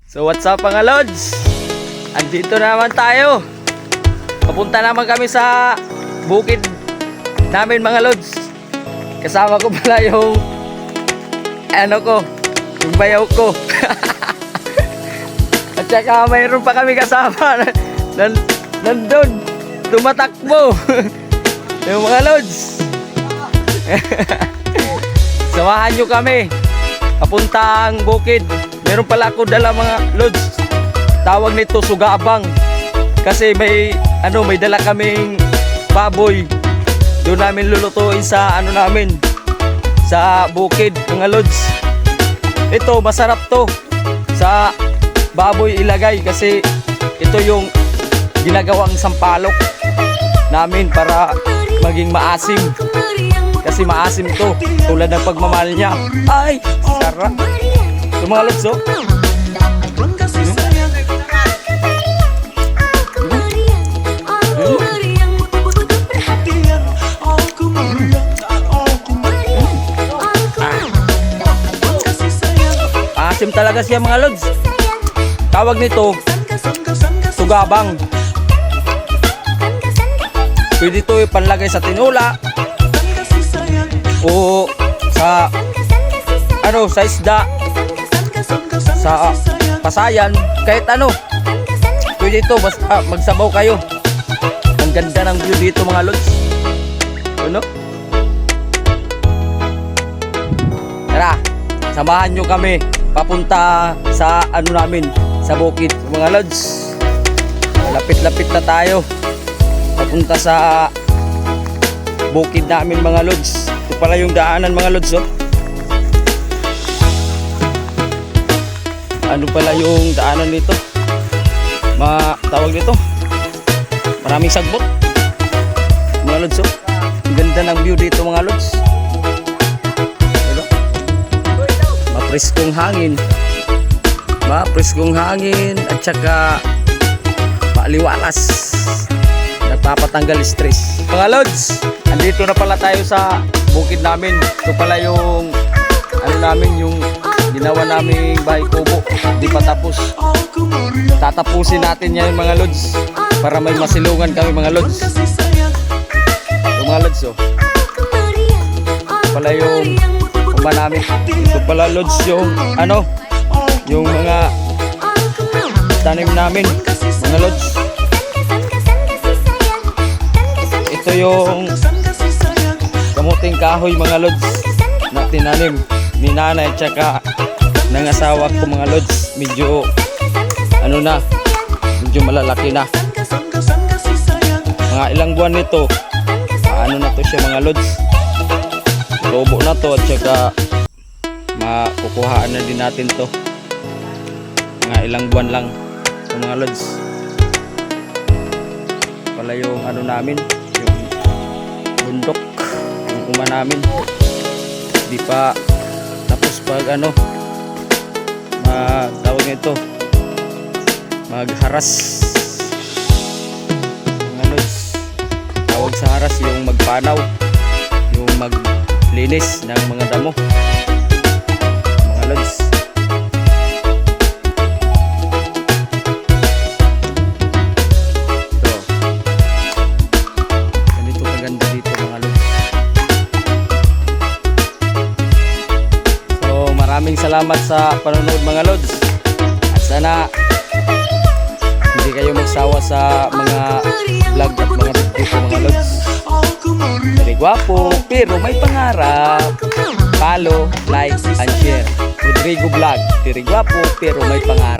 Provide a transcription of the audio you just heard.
So what's up mga lods? Andito naman tayo. Papunta naman kami sa bukid namin mga lods. Kasama ko pala yung yung bayaw ko. At saka mayroon pa kami kasama nandun tumatakbo. Yung mga lods. Samahan nyo kami papuntang bukid. Meron pala ako dala mga lods. Tawag nito sugabang. Kasi may dala kaming baboy. Doon namin lulutuin sa namin sa bukid mga lods. Ito masarap to sa baboy ilagay kasi ito yung ginagawang sampalok namin para maging maasim. Kasi maasim to tulad ng pagmamahal niya. Ay, sarap. Yung mga lods, oh. Asim talaga siya mga lods. Tawag nito sugabang. Pwede ito ipanlagay sa tinula o sa sa isda, sa pasayan, kahit pwede ito basta magsabaw kayo. Ang ganda ng view dito mga lods. Tara, samahan nyo kami papunta sa namin sa bukid mga lods. Lapit-lapit na tayo papunta sa bukid namin mga lods. Ito pala yung daanan mga lods, oh. Ano pala yung daanan nito? Tawag nito. Maraming sagbot. Mga lods, oh. Ang ganda ng view dito mga lods. Mapreskong hangin. Mapreskong hangin at saka maaliwalas. Nagpapatanggal stress. Mga lods, andito na pala tayo sa bukid namin. Ito pala yung namin, yung ginawa naming bahay kubo. Hindi pa tapos. Tatapusin natin yan mga lods para may masilungan kami mga lods. Ito mga lods, oh. Ito pala yung kumba namin. Ito pala lods yung yung mga tanim namin mga lods. Ito yung kamuting kahoy mga lods na tinanim ni nanay at saka ng asawa ko mga lods. Medyo medyo malalaki na. Mga ilang buwan nito na to siya mga lods. Tubo na to at saka makukuhaan na din natin to. Mga ilang buwan lang so, mga lods. Pala yung namin, yung bundok, yung uma namin. Di pa tapos pag tawag nito magharas mga lods. Tawag sa haras yung magpanaw, yung maglinis ng mga damo mga lods. Ito ganito kaganda dito mga lods. So maraming salamat sa panonood mga lods at sana hindi kayo magsawa sa mga vlog at mga video ko mga lods. Very guwapo pero may pangarap. Follow, like, and share. Rodrigo Vlog. Very guwapo pero may pangarap.